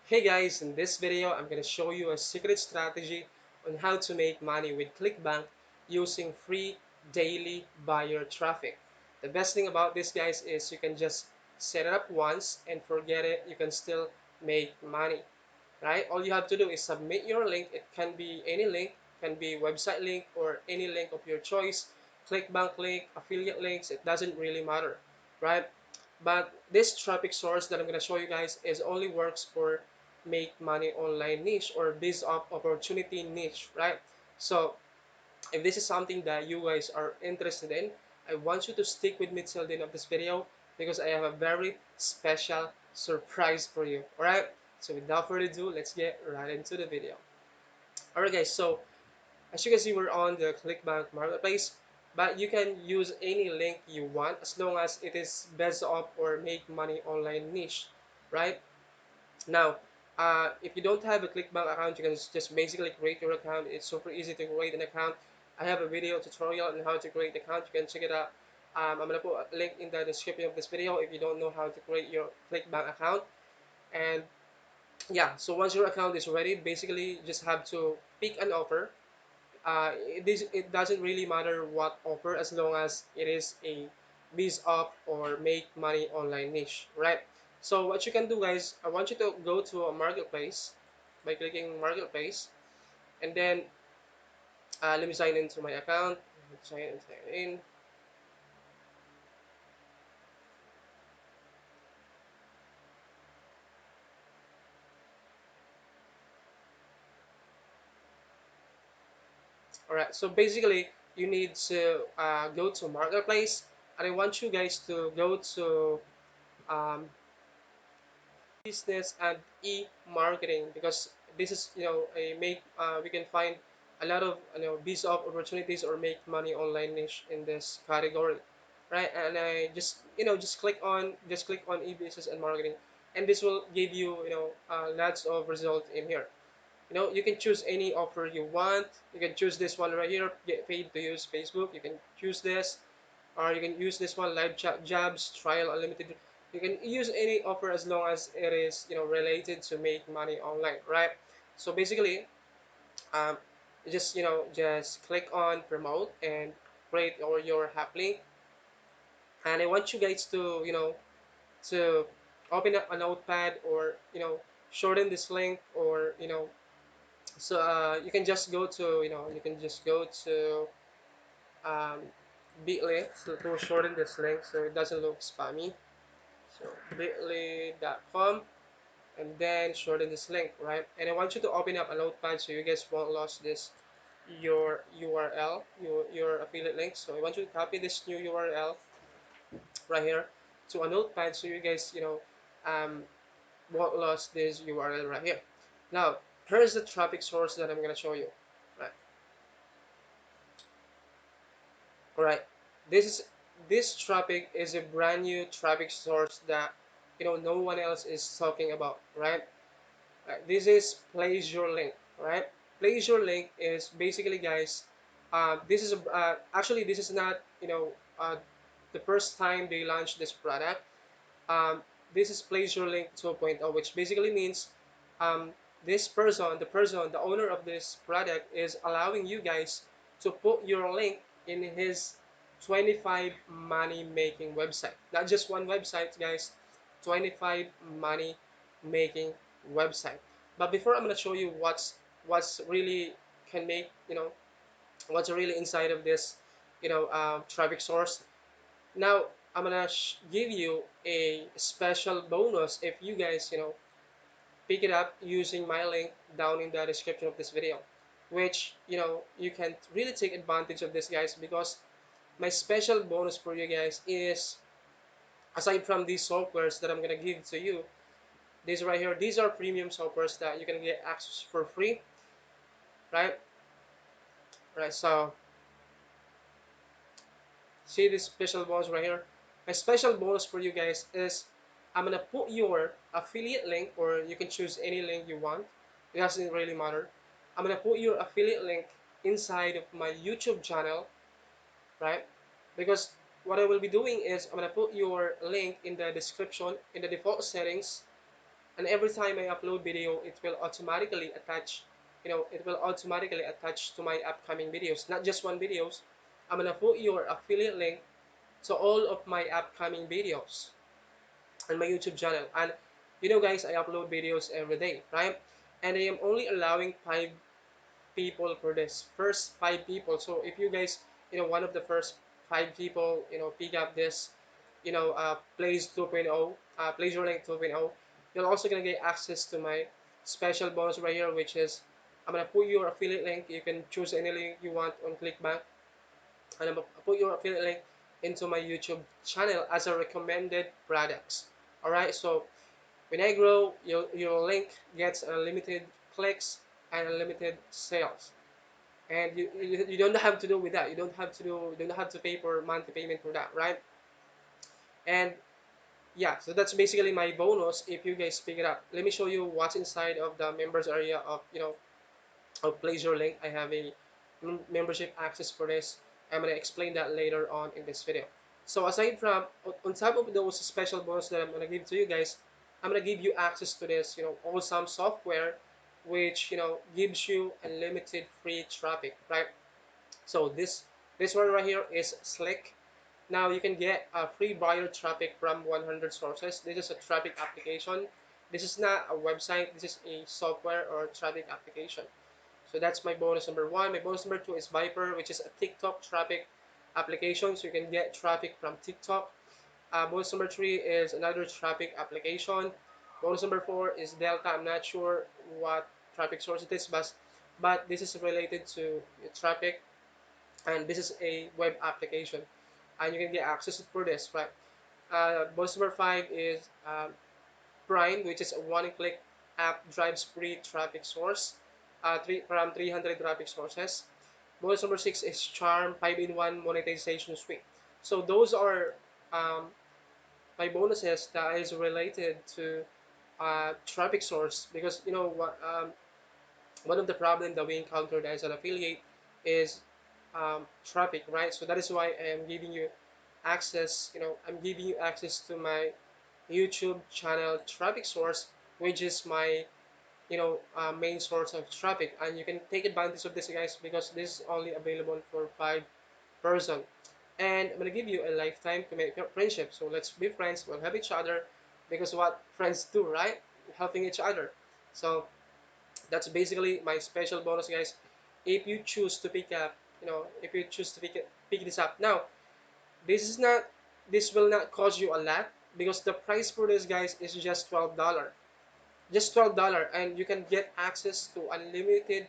Hey guys, in this video I'm going to show you a secret strategy on how to make money with clickbank using free daily buyer traffic. The best thing about this guys is you can just set it up once and forget it. You can still make money, right? All you have to do is submit your link. It can be any link, can be website link or any link of your choice, clickbank link, affiliate links, it doesn't really matter, right? But this traffic source that I'm going to show you guys is only works for make money online niche or biz op opportunity niche, right? So if this is something that you guys are interested in, I want you to stick with me till the end of this video because I have a very special surprise for you. All right, so without further ado, let's get right into the video. All right guys, so as you can see, we're on the clickbank marketplace, but you can use any link you want as long as it is best of or make money online niche, right? Now, if you don't have a clickbank account, you can just basically create your account. It's super easy to create an account. I have a video tutorial on how to create an account. You can check it out. I'm gonna put a link in the description of this video if you don't know how to create your clickbank account. And yeah, so once your account is ready, basically you just have to pick an offer. It doesn't really matter what offer as long as it is a biz up or make money online niche, right? So what you can do guys, I want you to go to a marketplace by clicking marketplace, and then let me sign into my account. Sign in. All right, so basically you need to go to marketplace, and I want you guys to go to um, business and e-marketing, because this is a make we can find a lot of biz of opportunities or make money online niche in this category, right? And I just click on e-business and marketing, and this will give you lots of results in here. You can choose any offer you want. You can choose this one right here, get paid to use Facebook. You can choose this, or you can use this one, live chat jobs trial unlimited. You can use any offer as long as it is related to make money online, right? So basically, um, just click on promote and create or your app link. And I want you guys to to open up a notepad, or shorten this link, or so you can just go to um, bit.ly to shorten this link so it doesn't look spammy. So bit.ly.com, and then shorten this link, right? And I want you to open up a notepad so you guys won't lose this your URL, your affiliate link. So I want you to copy this new URL right here to a notepad so you guys um, won't lose this URL right here. Now here's the traffic source that I'm gonna show you. Right. All right. This is this traffic is a brand new traffic source that no one else is talking about, right? This is place your link, right? Place your link is basically, guys, this is actually this is not the first time they launched this product. um, this is place your link 2.0, which basically means um, the owner of this product is allowing you guys to put your link in his 25 money making website. Not just one website, guys, 25 money making website. But before, I'm going to show you what's really can make what's really inside of this traffic source. Now I'm gonna give you a special bonus if you guys pick it up using my link down in the description of this video, which you can really take advantage of this, guys, because my special bonus for you guys is, aside from these softwares that I'm gonna give to you, these right here, these are premium softwares that you can get access for free, right? Right, so see this special bonus right here. My special bonus for you guys is, I'm gonna put your affiliate link, or you can choose any link you want. It doesn't really matter. I'm gonna put your affiliate link inside of my YouTube channel, right? Because what I will be doing is I'm gonna put your link in the description in the default settings, and every time I upload video, it will automatically attach, it will automatically attach to my upcoming videos, not just one videos. I'm gonna put your affiliate link to all of my upcoming videos on my YouTube channel. And guys, I upload videos every day, right? And I am only allowing 5 people for this first 5 people. So if you guys, one of the first 5 people, pick up this, plays 2.0, plays your link 2.0, you're also gonna get access to my special bonus right here, which is I'm gonna put your affiliate link. You can choose any link you want on clickbank, and I'm gonna put your affiliate link into my YouTube channel as a recommended products. All right, so when I grow, your link gets unlimited clicks and unlimited sales, and you don't have to do with that. You don't have to pay for monthly payment for that, right? And yeah, so that's basically my bonus if you guys pick it up. Let me show you what's inside of the members area of of place your link. I have a membership access for this. I'm gonna explain that later on in this video. So aside from on top of those special bonus that I'm gonna give to you guys, I'm gonna give you access to this awesome software, which gives you unlimited free traffic, right? So this one right here is Slick. Now you can get free buyer traffic from 100 sources. This is a traffic application. This is not a website. This is a software or traffic application. So that's my bonus number one. My bonus number two is Viper, which is a TikTok traffic application. So you can get traffic from TikTok. Bonus number three is another traffic application. Bonus number four is Delta. I'm not sure what traffic source it is, but this is related to traffic, and this is a web application, and you can get access for this, right? Bonus number five is Prime, which is a one-click app drives free traffic source, from 300 traffic sources. Bonus number six is Charm 5-in-1 monetization suite. So those are um, my bonuses that is related to traffic source, because what one of the problems that we encountered as an affiliate is traffic, right? So that is why I am giving you access. I'm giving you access to my YouTube channel traffic source, which is my main source of traffic, and you can take advantage of this, guys, because this is only available for 5 person. And I'm gonna give you a lifetime to make friendship. So let's be friends. We'll help each other, because what friends do, right? Helping each other. So that's basically my special bonus, guys. If you choose to pick up, if you choose to pick this up now, this is not this will not cost you a lot, because the price for this, guys, is just $12. Just $12, and you can get access to unlimited,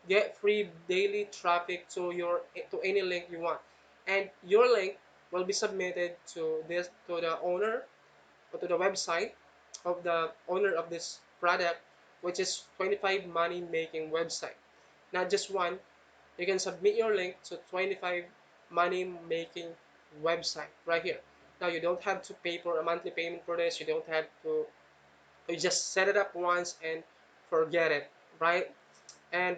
get free daily traffic to your to any link you want, and your link will be submitted to the owner, or to the website of the owner of this product, which is 25 money making website. Not just one, you can submit your link to 25 money making website right here. Now you don't have to pay for a monthly payment for this. You just set it up once and forget it, right? And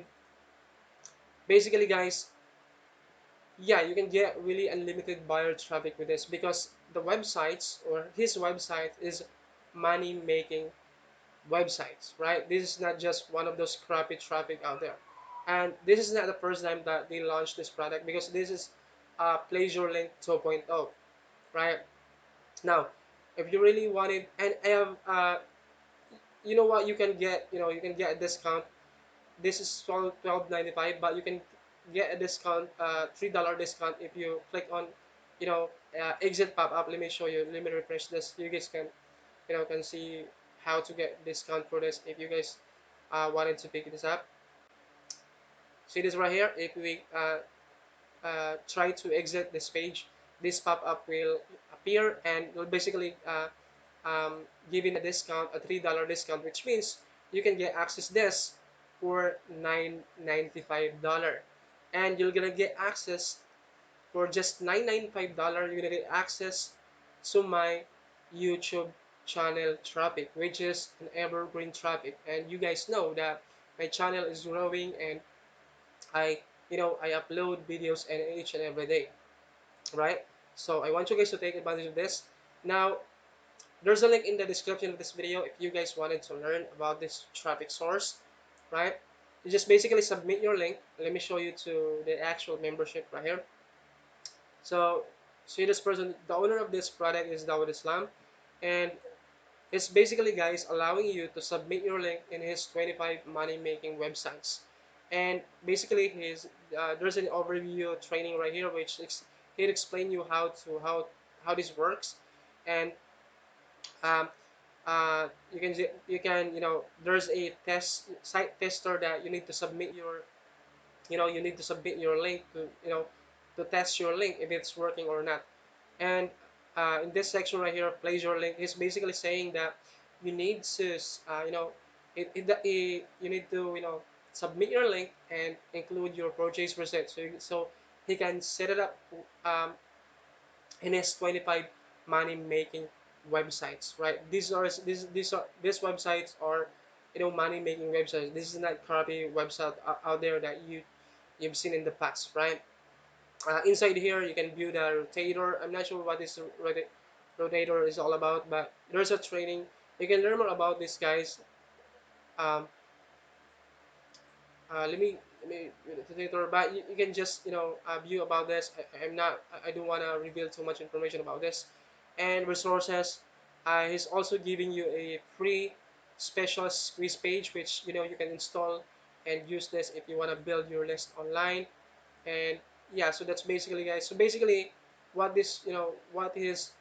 basically, guys, yeah, you can get really unlimited buyer traffic with this, because the websites, or his website, is money making websites, right? This is not just one of those crappy traffic out there. And this is not the first time that they launched this product, because this is Pleasure Link 2.0, right? Now, if you really wanted, and I have, you know what, you can get a discount. This is 12.95, but you can get a discount, $3 discount, if you click on, exit pop-up. Let me show you. Let me refresh this. You guys can see how to get discount for this if you guys wanted to pick this up. See this right here. If we try to exit this page, this pop-up will appear, and will basically giving a discount, a $3 discount, which means you can get access this for $9.95, and you're gonna get access for just $9.95. You're gonna get access to my YouTube channel traffic, which is an evergreen traffic. And you guys know that my channel is growing, and I upload videos and each and every day, right? So I want you guys to take advantage of this. Now, There's a link in the description of this video if you guys wanted to learn about this traffic source, right? You just basically submit your link. Let me show you to the actual membership right here. So see this person, the owner of this product is Dawud Islam, and it's basically, guys, allowing you to submit your link in his 25 money making websites. And basically there's an overview training right here which he'll explain you how this works. And um, you know, there's a test site tester that you need to submit your, you know, you need to submit your link to, you know, to test your link if it's working or not. And in this section right here, place your link, is basically saying that you need to you know, you need to, you know, submit your link and include your purchase receipt, so he can set it up um, in his 25 money making websites, right? These websites are, you know, money making websites. This is not crappy website out there that you've seen in the past, right? Inside here you can view the rotator. I'm not sure what this rotator is all about, but there's a training. You can learn more about these guys. um, let me later, but you can just, you know, view about this. I'm not, I don't want to reveal too much information about this. And resources, he's also giving you a free special squeeze page which, you know, you can install and use this if you want to build your list online. And yeah, so that's basically, guys, so basically what this, you know, what this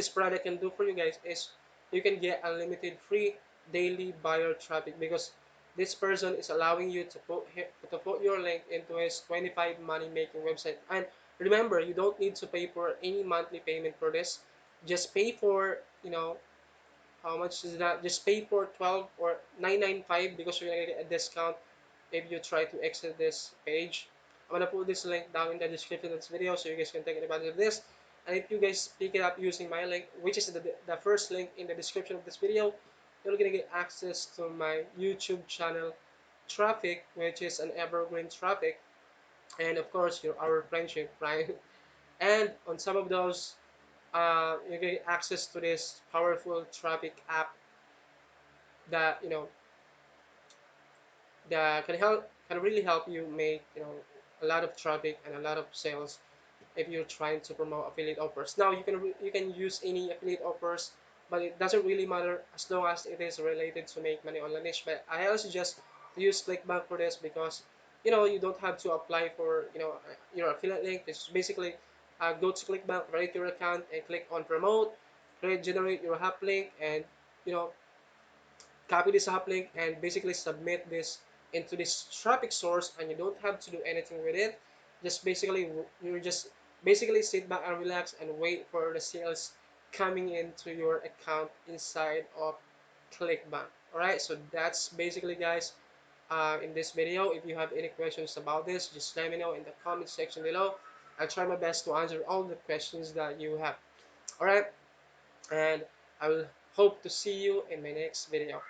product can do for you guys is you can get unlimited free daily buyer traffic, because this person is allowing you to put your link into his 25 money making website. And remember, you don't need to pay for any monthly payment for this. Just pay for, you know, how much is that? Just pay for 12 or 995, because you're gonna get a discount if you try to exit this page. I'm gonna put this link down in the description of this video so you guys can take advantage of this. And if you guys pick it up using my link, which is the first link in the description of this video, you're gonna get access to my YouTube channel traffic, which is an evergreen traffic, and of course our friendship, right? And on some of those, you get access to this powerful traffic app that, you know, that can really help you make, you know, a lot of traffic and a lot of sales if you're trying to promote affiliate offers. Now you can use any affiliate offers, but it doesn't really matter as long as it is related to make money online niche. But I also suggest to use clickbank for this, because, you know, you don't have to apply for, you know, your affiliate link. It's basically go to clickbank, create your account, and click on promote, generate your app link, and, you know, copy this uplink and basically submit this into this traffic source, and you don't have to do anything with it. Just basically you just basically sit back and relax and wait for the sales coming into your account inside of clickbank. All right, so that's basically, guys, in this video. If you have any questions about this, just let me know in the comment section below. I'll try my best to answer all the questions that you have. All right, and I will hope to see you in my next video.